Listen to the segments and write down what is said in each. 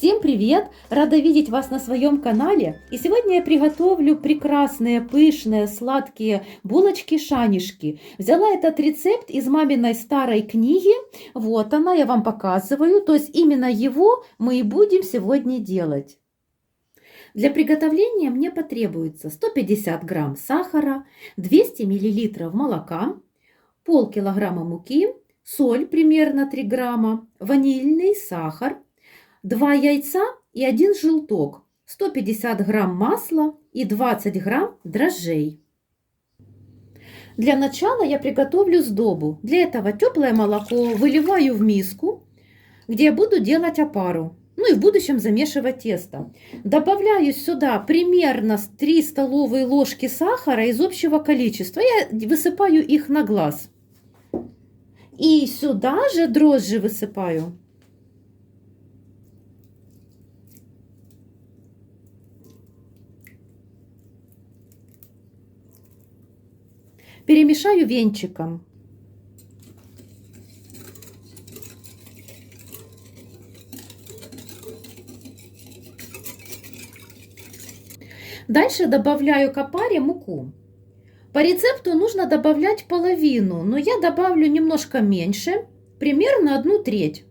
Всем привет! Рада видеть вас на своем канале. И сегодня я приготовлю прекрасные, пышные, сладкие булочки-шанишки. Взяла этот рецепт из маминой старой книги. Вот она, я вам показываю. То есть именно его мы и будем сегодня делать. Для приготовления мне потребуется 150 грамм сахара, 200 миллилитров молока, полкилограмма муки, соль примерно 3 грамма, ванильный сахар, 2 яйца и 1 желток, 150 грамм масла и 20 грамм дрожжей. Для начала я приготовлю сдобу. Для этого теплое молоко выливаю в миску, где я буду делать опару. Ну и в будущем замешивать тесто. Добавляю сюда примерно 3 столовые ложки сахара из общего количества. Я высыпаю их на глаз. И сюда же дрожжи высыпаю. Перемешаю венчиком. Дальше добавляю к опаре муку. По рецепту нужно добавлять половину, но я добавлю немножко меньше, примерно 1/3.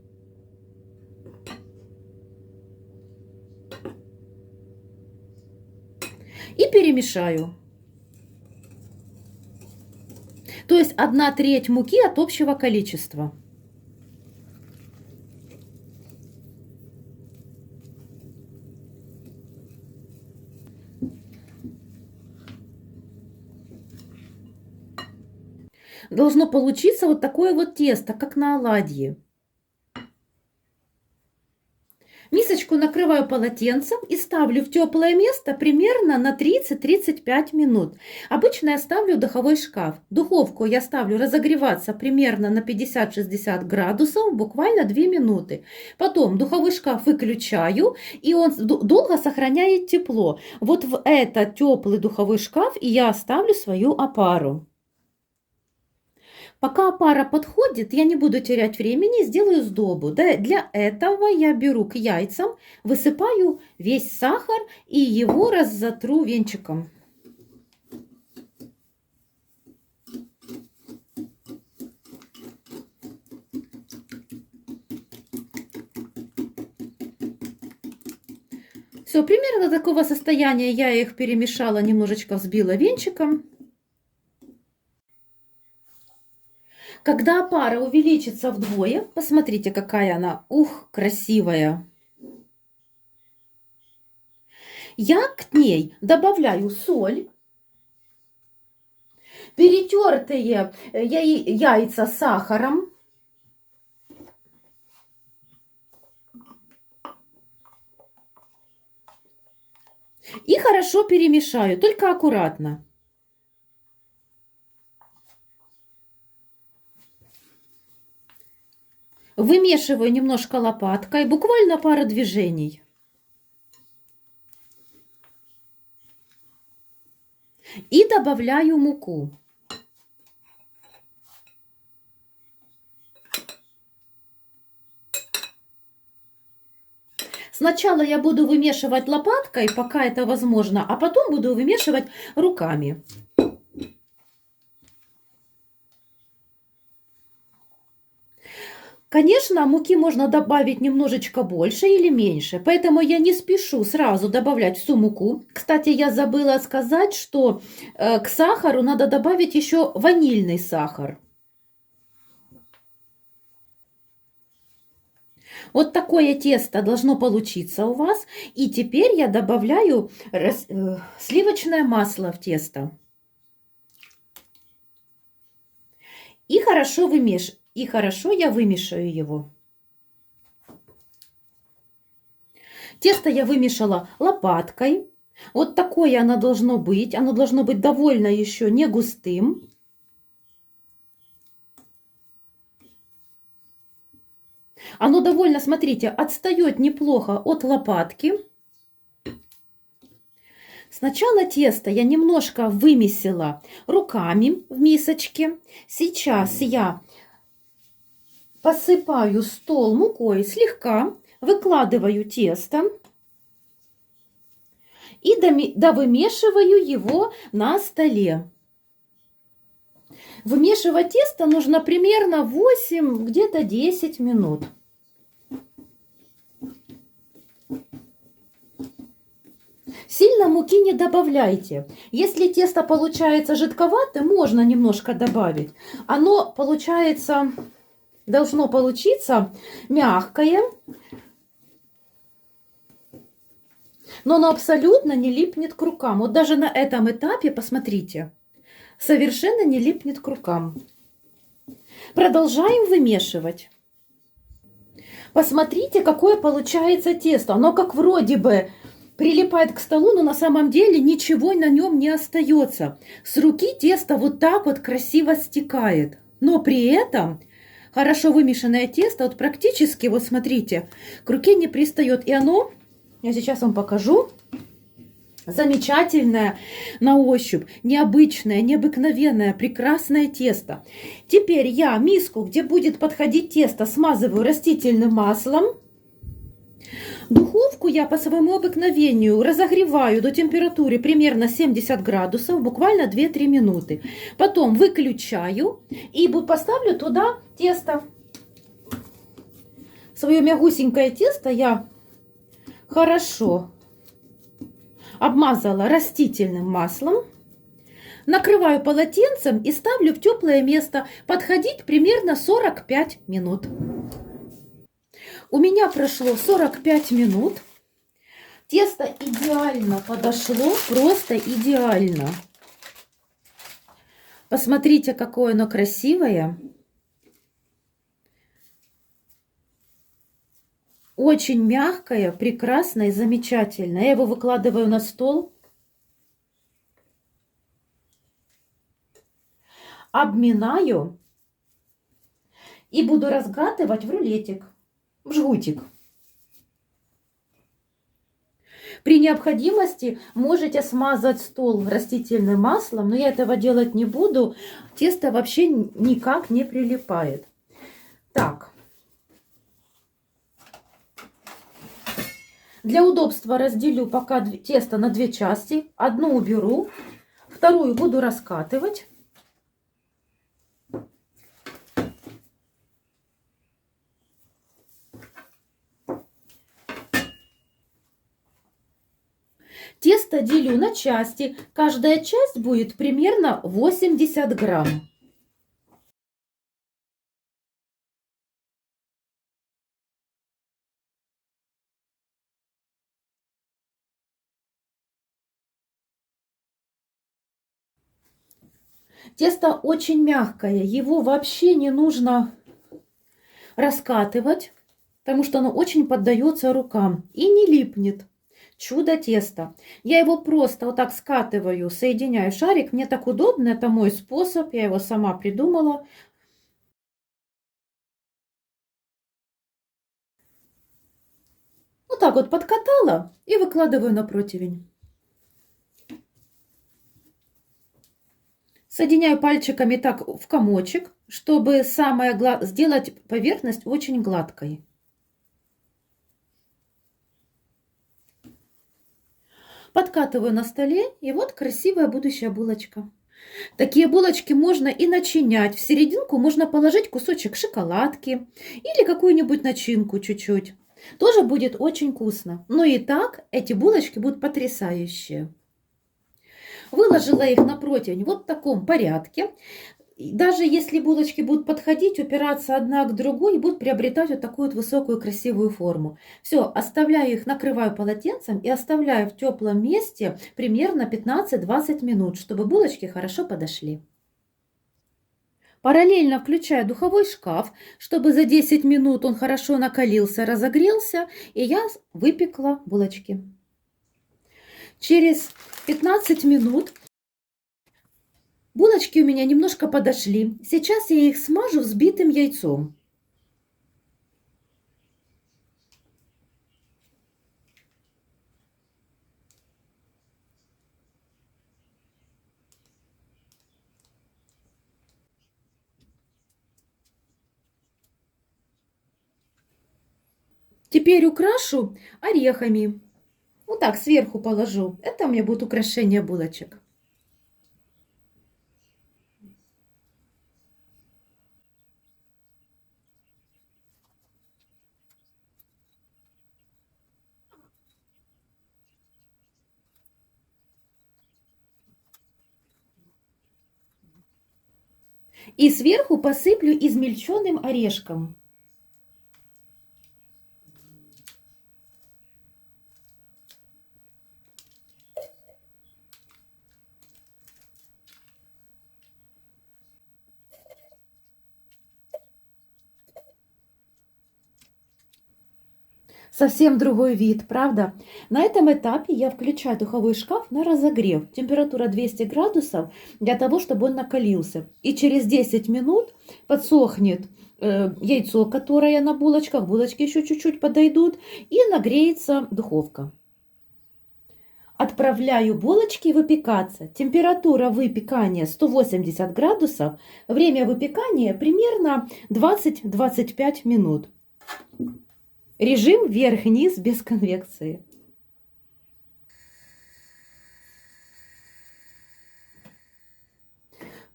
И перемешаю. То есть 1/3 муки от общего количества. Должно получиться вот такое вот тесто, как на оладьи. Мисочку накрываю полотенцем и ставлю в теплое место примерно на 30-35 минут. Обычно я ставлю в духовой шкаф. Духовку я ставлю разогреваться примерно на 50-60 градусов, буквально 2 минуты. Потом духовой шкаф выключаю, и он долго сохраняет тепло. Вот в этот теплый духовой шкаф и я ставлю свою опару. Пока опара подходит, я не буду терять времени, сделаю сдобу. Для этого я беру к яйцам, высыпаю весь сахар и его разотру венчиком. Все, примерно до такого состояния я их перемешала, немножечко взбила венчиком. Когда опара увеличится вдвое, посмотрите, какая она, красивая. Я к ней добавляю соль, перетертые яйца с сахаром, и хорошо перемешаю, только аккуратно. Вымешиваю немножко лопаткой, буквально пара движений. И добавляю муку. Сначала я буду вымешивать лопаткой, пока это возможно, а потом буду вымешивать руками. Конечно, муки можно добавить немножечко больше или меньше, поэтому я не спешу сразу добавлять всю муку. Кстати, я забыла сказать, что к сахару надо добавить еще ванильный сахар. Вот такое тесто должно получиться у вас. И теперь я добавляю сливочное масло в тесто. И хорошо я вымешаю его. Тесто я вымешала лопаткой. Вот такое оно должно быть. Оно должно быть довольно еще не густым. Оно довольно, смотрите, отстает неплохо от лопатки. Сначала тесто я немножко вымесила руками в мисочке. Сейчас я посыпаю стол мукой слегка, Выкладываю тесто и довымешиваю его на столе. Вымешивать тесто нужно примерно 8, где-то 10 минут. Сильно муки не добавляйте. Если тесто получается жидковатым, можно немножко добавить. Оно должно получиться мягкое, но оно абсолютно не липнет к рукам. Вот даже на этом этапе, посмотрите, совершенно не липнет к рукам. Продолжаем вымешивать. Посмотрите, какое получается тесто. Оно как вроде бы прилипает к столу, но на самом деле ничего на нем не остается. С руки тесто вот так вот красиво стекает. Но при этом хорошо вымешанное тесто вот практически, вот смотрите, к руке не пристает. И оно, я сейчас вам покажу, замечательное на ощупь, необычное, необыкновенное, прекрасное тесто. Теперь я миску, где будет подходить тесто, смазываю растительным маслом. Духовку я по своему обыкновению разогреваю до температуры примерно 70 градусов, буквально 2-3 минуты. Потом выключаю и поставлю туда тесто. Свое мягусенькое тесто я хорошо обмазала растительным маслом. Накрываю полотенцем и ставлю в теплое место. Подходить примерно 45 минут. У меня прошло 45 минут. Тесто идеально подошло, просто идеально. Посмотрите, какое оно красивое. Очень мягкое, прекрасное и замечательное. Я его выкладываю на стол. Обминаю и буду разгатывать в рулетик, в жгутик. При необходимости можете смазать стол растительным маслом, но я этого делать не буду. Тесто вообще никак не прилипает. Так. Для удобства разделю пока тесто на 2 части. Одну уберу, вторую буду раскатывать. Тесто делю на части. Каждая часть будет примерно 80 грамм. Тесто очень мягкое, его вообще не нужно раскатывать, потому что оно очень поддается рукам и не липнет. Чудо теста. Я его просто вот так скатываю, соединяю шарик. Мне так удобно, это мой способ, я его сама придумала. Вот так вот подкатала и выкладываю на противень. Соединяю пальчиками так в комочек, чтобы сделать поверхность очень гладкой. Подкатываю на столе, и вот красивая будущая булочка. Такие булочки можно и начинять. В серединку можно положить кусочек шоколадки или какую-нибудь начинку чуть-чуть. Тоже будет очень вкусно. Но и так эти булочки будут потрясающие. Выложила их на противень вот в таком порядке. Даже если булочки будут подходить, упираться одна к другой и будут приобретать вот такую вот высокую красивую форму. Все, оставляю их, накрываю полотенцем и оставляю в теплом месте примерно 15-20 минут, чтобы булочки хорошо подошли. Параллельно включаю духовой шкаф, чтобы за 10 минут он хорошо накалился, разогрелся, и я выпекла булочки. Через 15 минут булочки у меня немножко подошли. Сейчас я их смажу взбитым яйцом. Теперь украшу орехами. Вот так сверху положу. Это у меня будет украшение булочек. И сверху посыплю измельченным орешком. Совсем другой вид, правда? На этом этапе я включаю духовой шкаф на разогрев. Температура 200 градусов для того, чтобы он накалился. И через 10 минут подсохнет яйцо, которое на булочках. Булочки еще чуть-чуть подойдут. И нагреется духовка. Отправляю булочки выпекаться. Температура выпекания 180 градусов. Время выпекания примерно 20-25 минут. Режим вверх-вниз без конвекции.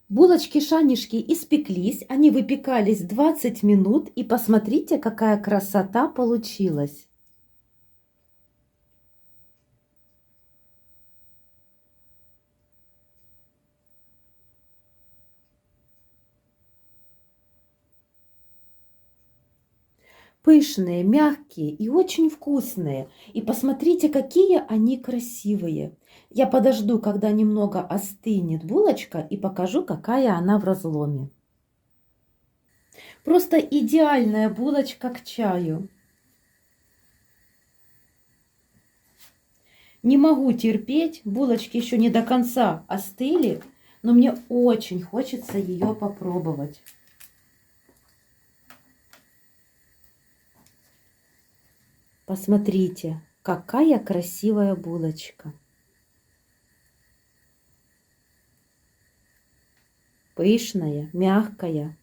Булочки-шанишки испеклись, они выпекались 20 минут, и посмотрите, какая красота получилась. Пышные, мягкие и очень вкусные. И посмотрите, какие они красивые. Я подожду, когда немного остынет булочка, и покажу, какая она в разломе. Просто идеальная булочка к чаю. Не могу терпеть, булочки еще не до конца остыли, но мне очень хочется ее попробовать. Посмотрите, какая красивая булочка. Пышная, мягкая.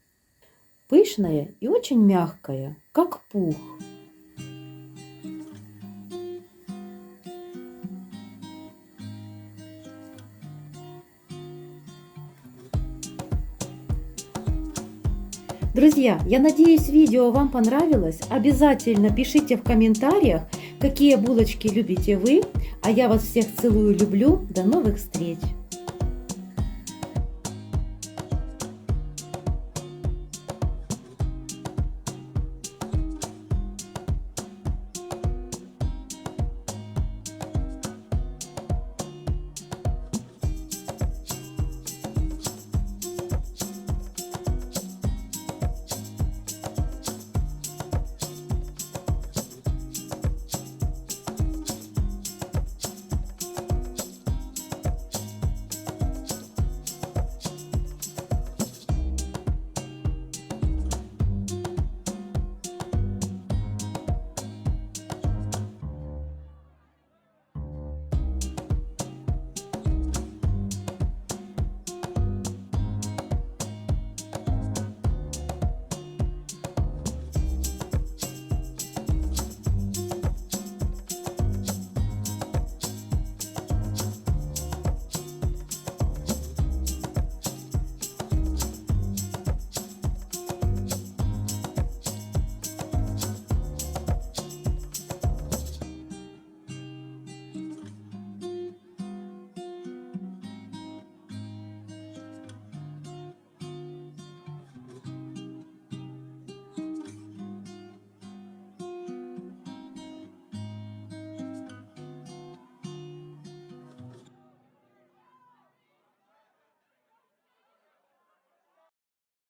Пышная и очень мягкая, как пух. Друзья, я надеюсь, видео вам понравилось. Обязательно пишите в комментариях, какие булочки любите вы. А я вас всех целую, люблю. До новых встреч!